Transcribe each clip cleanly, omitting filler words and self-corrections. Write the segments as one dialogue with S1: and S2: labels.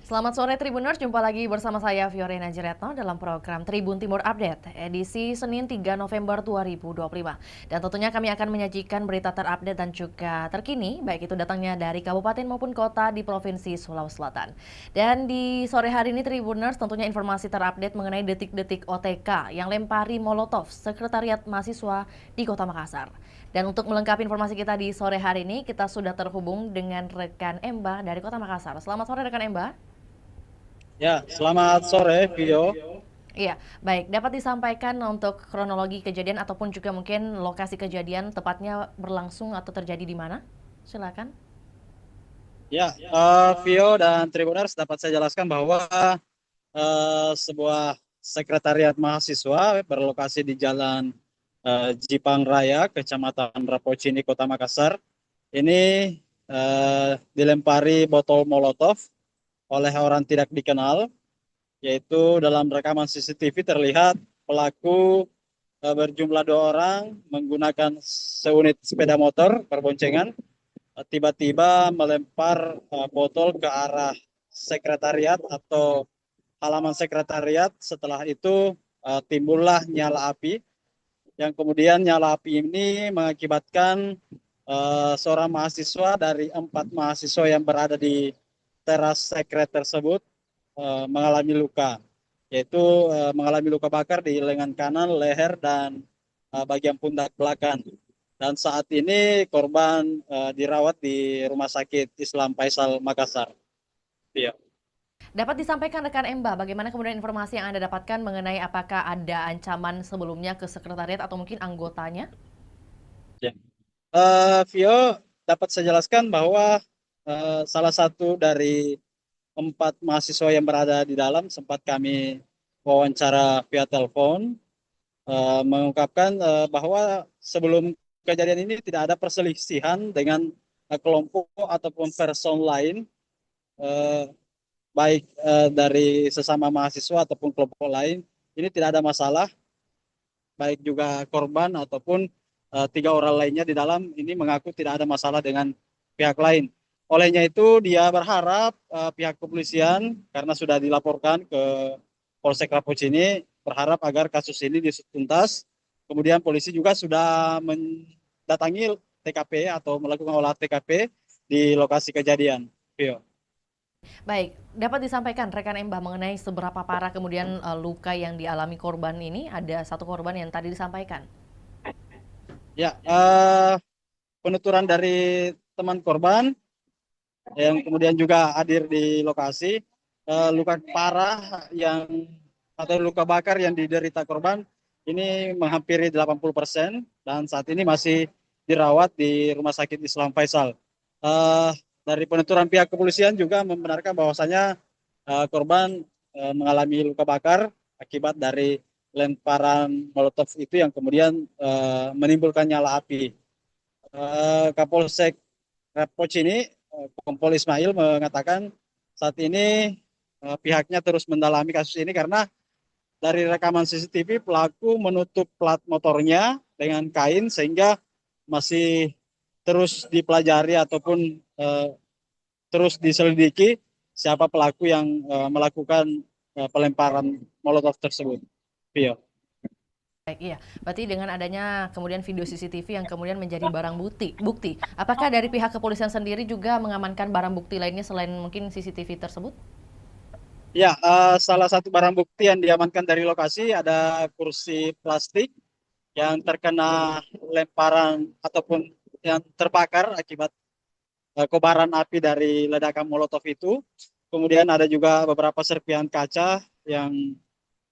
S1: Selamat sore Tribuners, jumpa lagi bersama saya Fiorina Jiretno dalam program Tribun Timur Update edisi Senin 3 November 2025. Dan tentunya kami akan menyajikan berita terupdate dan juga terkini, baik itu datangnya dari kabupaten maupun kota di Provinsi Sulawesi Selatan. Dan di sore hari ini Tribuners tentunya informasi terupdate mengenai detik-detik OTK yang lempari Molotov Sekretariat Mahasiswa di Kota Makassar. Dan untuk melengkapi informasi kita di sore hari ini, kita sudah terhubung dengan rekan Emba dari Kota Makassar. Selamat sore rekan Emba.
S2: Ya, selamat sore, Vio.
S1: Iya, baik. Dapat disampaikan untuk kronologi kejadian ataupun juga mungkin lokasi kejadian tepatnya berlangsung atau terjadi di mana? Silakan.
S2: Ya, Vio dan Tribuners dapat saya jelaskan bahwa sebuah sekretariat mahasiswa berlokasi di Jalan Jipang Raya, Kecamatan Rapocini, Kota Makassar. Ini dilempari botol Molotov oleh orang tidak dikenal, yaitu dalam rekaman CCTV terlihat pelaku berjumlah 2 orang menggunakan seunit sepeda motor berboncengan tiba-tiba melempar botol ke arah sekretariat atau halaman sekretariat. Setelah itu timbullah nyala api yang kemudian nyala api ini mengakibatkan seorang mahasiswa dari 4 mahasiswa yang berada di teras sekret tersebut mengalami luka, yaitu mengalami luka bakar di lengan kanan, leher, dan bagian pundak belakang. Dan saat ini korban dirawat di Rumah Sakit Islam Faisal Makassar. Iya.
S1: Dapat disampaikan rekan Emba, bagaimana kemudian informasi yang Anda dapatkan mengenai apakah ada ancaman sebelumnya ke sekretariat atau mungkin anggotanya?
S2: Ya. Vio, dapat saya jelaskan bahwa salah satu dari 4 mahasiswa yang berada di dalam sempat kami wawancara via telepon, mengungkapkan bahwa sebelum kejadian ini tidak ada perselisihan dengan kelompok ataupun person lain, eh, baik dari sesama mahasiswa ataupun kelompok lain. Ini tidak ada masalah, baik juga korban ataupun 3 orang lainnya di dalam ini mengaku tidak ada masalah dengan pihak lain. Olehnya itu dia berharap pihak kepolisian, karena sudah dilaporkan ke Polsek Rapocini, berharap agar kasus ini diusut tuntas. Kemudian polisi juga sudah mendatangi TKP atau melakukan olah TKP di lokasi kejadian. Vio.
S1: Baik, dapat disampaikan rekan Emba mengenai seberapa parah kemudian luka yang dialami korban ini? Ada satu korban yang tadi disampaikan.
S2: Ya, penuturan dari teman korban yang kemudian juga hadir di lokasi, luka parah yang atau luka bakar yang diderita korban ini menghampiri 80% dan saat ini masih dirawat di Rumah Sakit Islam Faisal. Eh, dari penuturan pihak kepolisian juga membenarkan bahwasanya korban mengalami luka bakar akibat dari lemparan molotov itu yang kemudian menimbulkan nyala api. Kapolsek Rapocini, Kompol Ismail mengatakan saat ini pihaknya terus mendalami kasus ini karena dari rekaman CCTV pelaku menutup plat motornya dengan kain sehingga masih terus dipelajari ataupun terus diselidiki siapa pelaku yang melakukan pelemparan molotov tersebut. Vio.
S1: Baik, iya. Berarti dengan adanya kemudian video CCTV yang kemudian menjadi barang bukti. Apakah dari pihak kepolisian sendiri juga mengamankan barang bukti lainnya selain mungkin CCTV tersebut?
S2: Ya, salah satu barang bukti yang diamankan dari lokasi ada kursi plastik yang terkena lemparan ataupun yang terbakar akibat kobaran api dari ledakan molotov itu. Kemudian ada juga beberapa serpihan kaca yang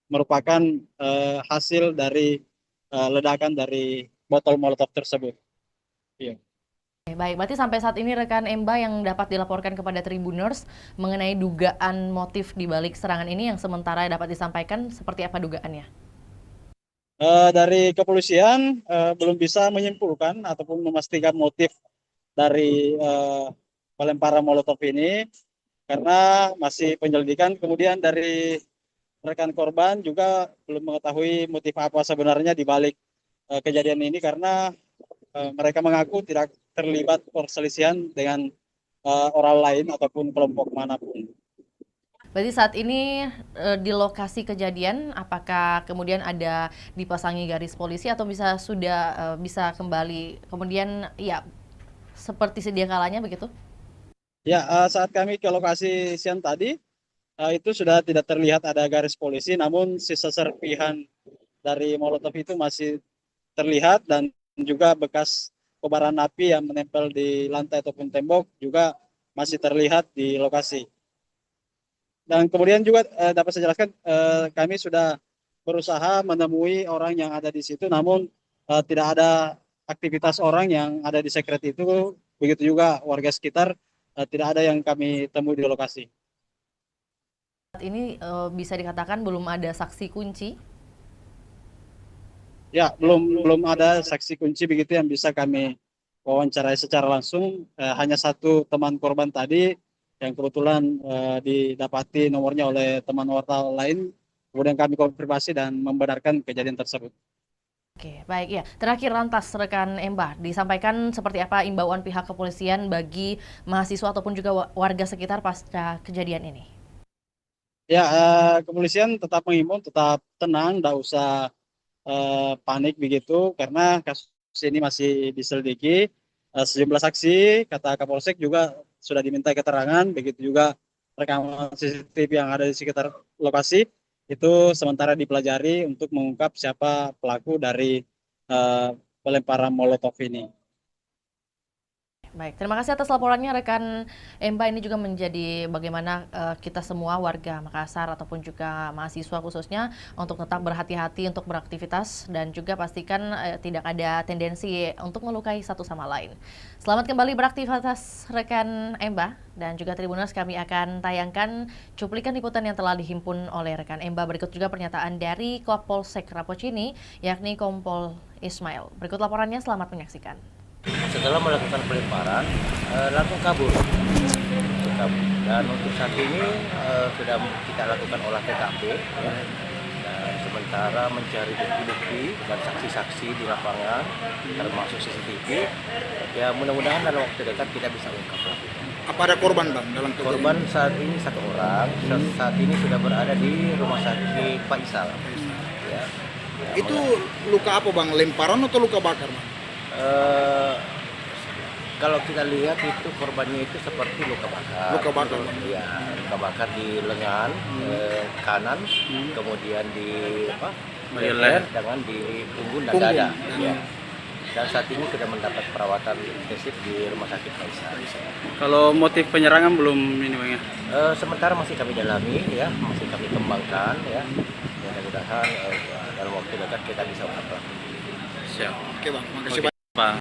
S2: merupakan hasil dari ledakan dari botol molotov tersebut. Iya.
S1: Oke, baik, berarti sampai saat ini rekan Emba yang dapat dilaporkan kepada Tribuners mengenai dugaan motif di balik serangan ini yang sementara dapat disampaikan seperti apa dugaannya?
S2: Dari kepolisian belum bisa menyimpulkan ataupun memastikan motif dari pelemparan molotov ini karena masih penyelidikan. Kemudian dari rekan korban juga belum mengetahui motif apa sebenarnya di balik kejadian ini karena mereka mengaku tidak terlibat perselisihan dengan orang lain ataupun kelompok manapun.
S1: Berarti saat ini di lokasi kejadian, apakah kemudian ada dipasangi garis polisi atau bisa kembali kemudian ya seperti sedia kalanya begitu?
S2: Ya, saat kami ke lokasi siang tadi, itu sudah tidak terlihat ada garis polisi, namun sisa serpihan dari molotov itu masih terlihat dan juga bekas kobaran api yang menempel di lantai ataupun tembok juga masih terlihat di lokasi. Dan kemudian juga dapat saya jelaskan, kami sudah berusaha menemui orang yang ada di situ, namun tidak ada aktivitas orang yang ada di sekret itu, begitu juga warga sekitar, tidak ada yang kami temui di lokasi.
S1: Saat ini bisa dikatakan belum ada saksi kunci.
S2: Ya, belum ada saksi kunci begitu yang bisa kami wawancarai secara langsung. Hanya satu teman korban tadi yang kebetulan didapati nomornya oleh teman wartawan lain. Kemudian kami konfirmasi dan membenarkan kejadian tersebut.
S1: Oke, baik ya. Terakhir lantas rekan Emba, disampaikan seperti apa imbauan pihak kepolisian bagi mahasiswa ataupun juga warga sekitar pasca kejadian ini?
S2: Ya, kepolisian tetap mengimbau, tetap tenang, tidak usah panik begitu karena kasus ini masih diselidiki. Sejumlah saksi kata Kapolsek juga sudah diminta keterangan, begitu juga rekaman CCTV yang ada di sekitar lokasi itu sementara dipelajari untuk mengungkap siapa pelaku dari pelemparan molotov ini.
S1: Baik, terima kasih atas laporannya rekan Emba. Ini juga menjadi bagaimana kita semua warga Makassar ataupun juga mahasiswa khususnya untuk tetap berhati-hati untuk beraktivitas dan juga pastikan tidak ada tendensi untuk melukai satu sama lain. Selamat kembali beraktivitas rekan Emba dan juga Tribuners, kami akan tayangkan cuplikan liputan yang telah dihimpun oleh rekan Emba. Berikut juga pernyataan dari Kapolsek Rapocini yakni Kompol Ismail. Berikut laporannya, selamat menyaksikan.
S3: Setelah melakukan pelemparan, langsung kabur. Dan untuk saat ini sudah kita lakukan olah TKP, ya. Dan sementara mencari bukti-bukti dan saksi-saksi di lapangan, termasuk CCTV. Ya mudah-mudahan dalam waktu dekat kita bisa ungkap pelakunya.
S4: Apa ada korban bang dalam kejadian?
S3: Korban saat ini satu orang, saat ini sudah berada di rumah sakit Faisal. Ya.
S4: Itu luka apa bang? Lemparan atau luka bakar bang?
S3: Kalau kita lihat itu korbannya itu seperti luka bakar.
S4: Luka bakar.
S3: Ya, luka bakar di lengan kanan, kemudian di leher, dengan di punggung dan dada. Ya. Dan saat ini sudah mendapat perawatan intensif di rumah sakit Faisal.
S5: Kalau motif penyerangan belum ini bang ya?
S3: Sementara masih kami dalami, ya, masih kami kembangkan, ya. Mudah-mudahan dalam waktu dekat kita bisa ungkap.
S5: Siap.
S4: Oke bang, makasih
S5: Oke, Pak.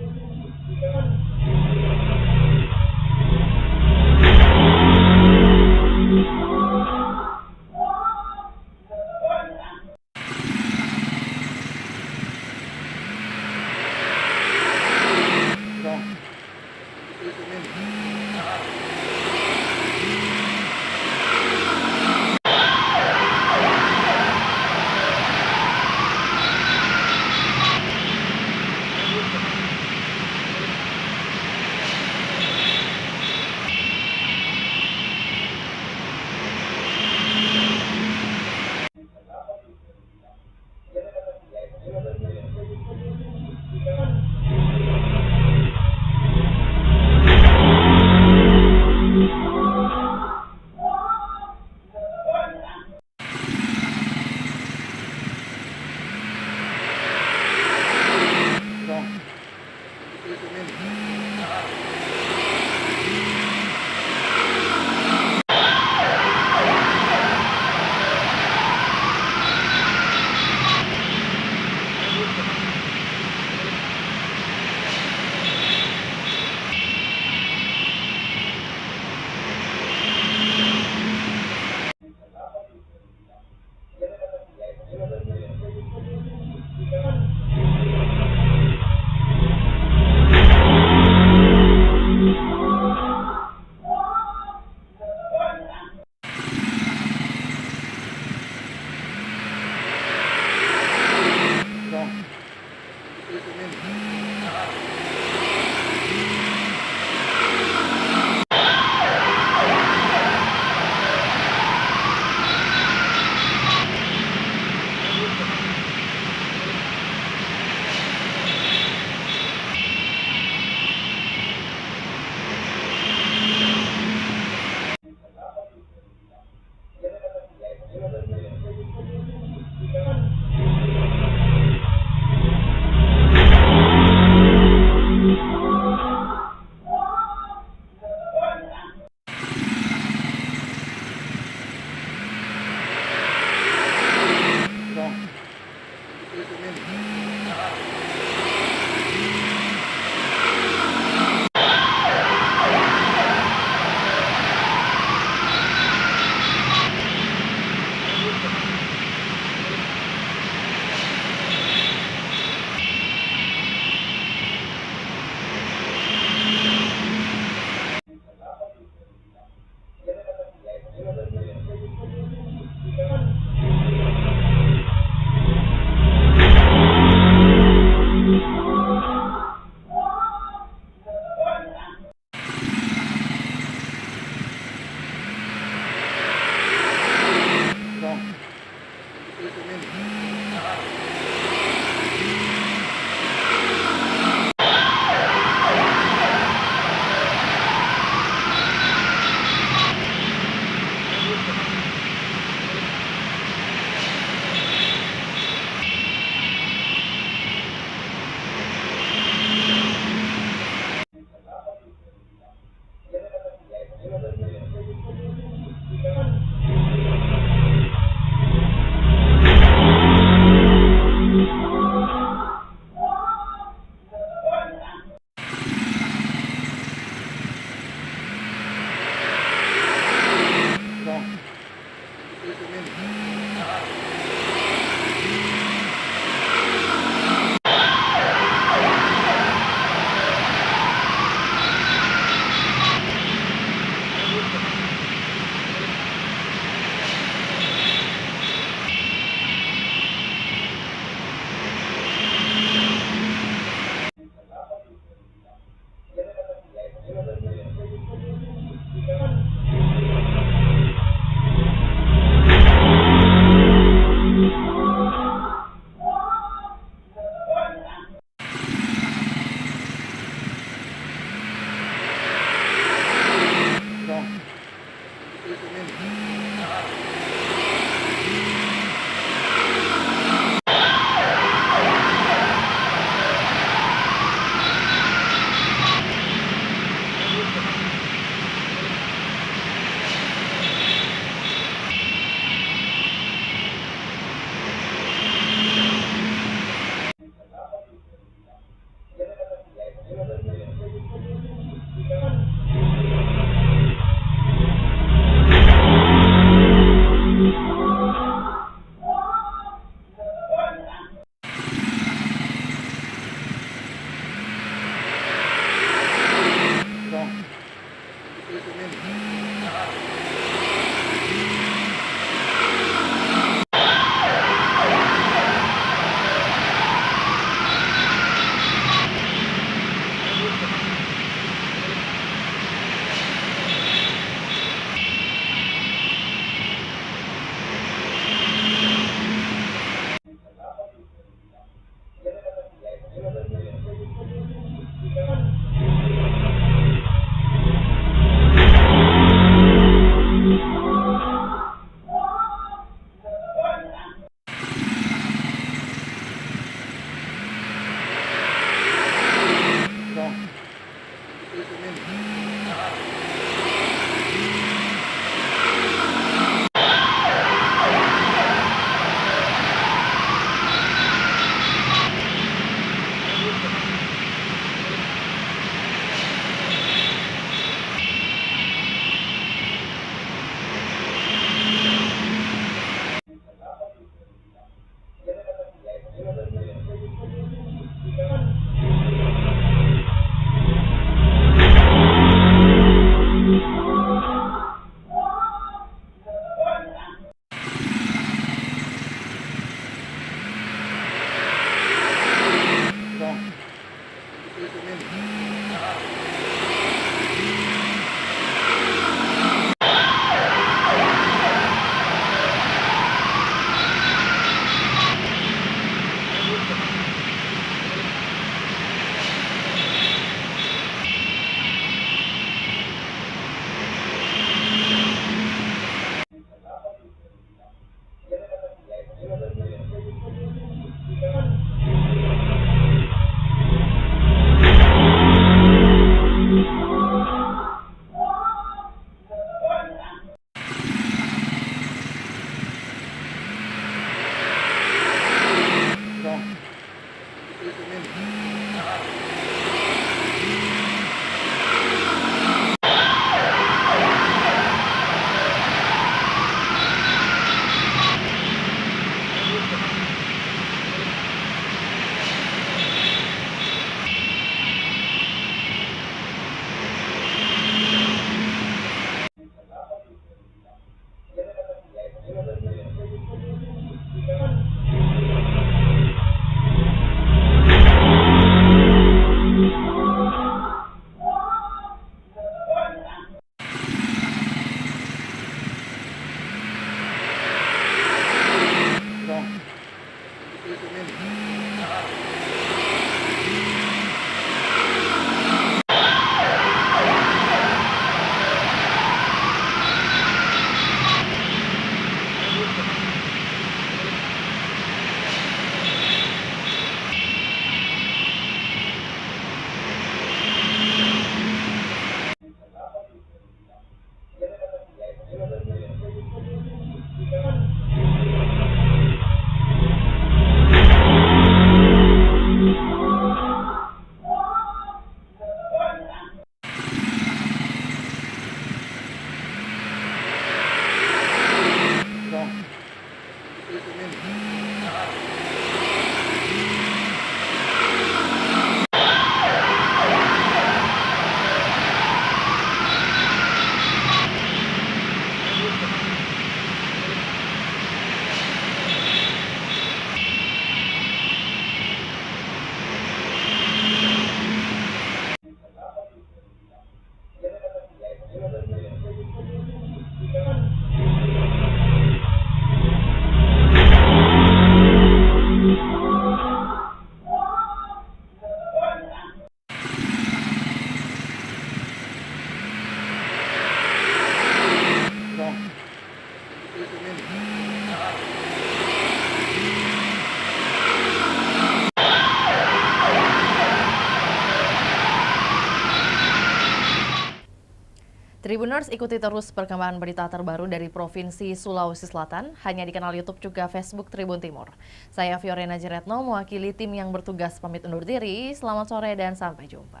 S1: Tribuners, ikuti terus perkembangan berita terbaru dari Provinsi Sulawesi Selatan, hanya di kanal YouTube juga Facebook Tribun Timur. Saya Fiorena Jeretno, mewakili tim yang bertugas pamit undur diri. Selamat sore dan sampai jumpa.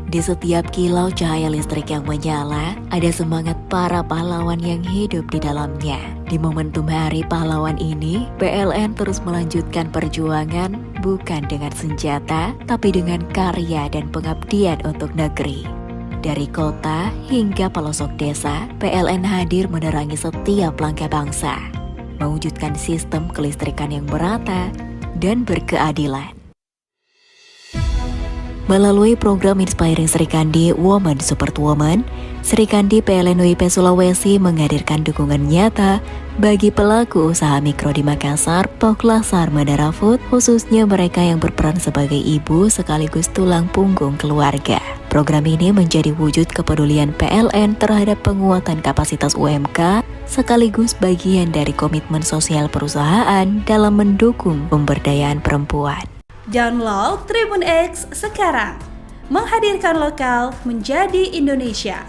S6: Di setiap kilau cahaya listrik yang menyala, ada semangat para pahlawan yang hidup di dalamnya. Di momentum Hari Pahlawan ini, PLN terus melanjutkan perjuangan bukan dengan senjata, tapi dengan karya dan pengabdian untuk negeri. Dari kota hingga pelosok desa, PLN hadir menerangi setiap langkah bangsa, mewujudkan sistem kelistrikan yang merata dan berkeadilan. Melalui program Inspiring Serikandi Women Support Women, Serikandi PLN WIP Sulawesi menghadirkan dukungan nyata bagi pelaku usaha mikro di Makassar, Poklasar, Madara Food, khususnya mereka yang berperan sebagai ibu sekaligus tulang punggung keluarga. Program ini menjadi wujud kepedulian PLN terhadap penguatan kapasitas UMK, sekaligus bagian dari komitmen sosial perusahaan dalam mendukung pemberdayaan perempuan.
S7: Download Tribun X sekarang, menghadirkan lokal menjadi Indonesia.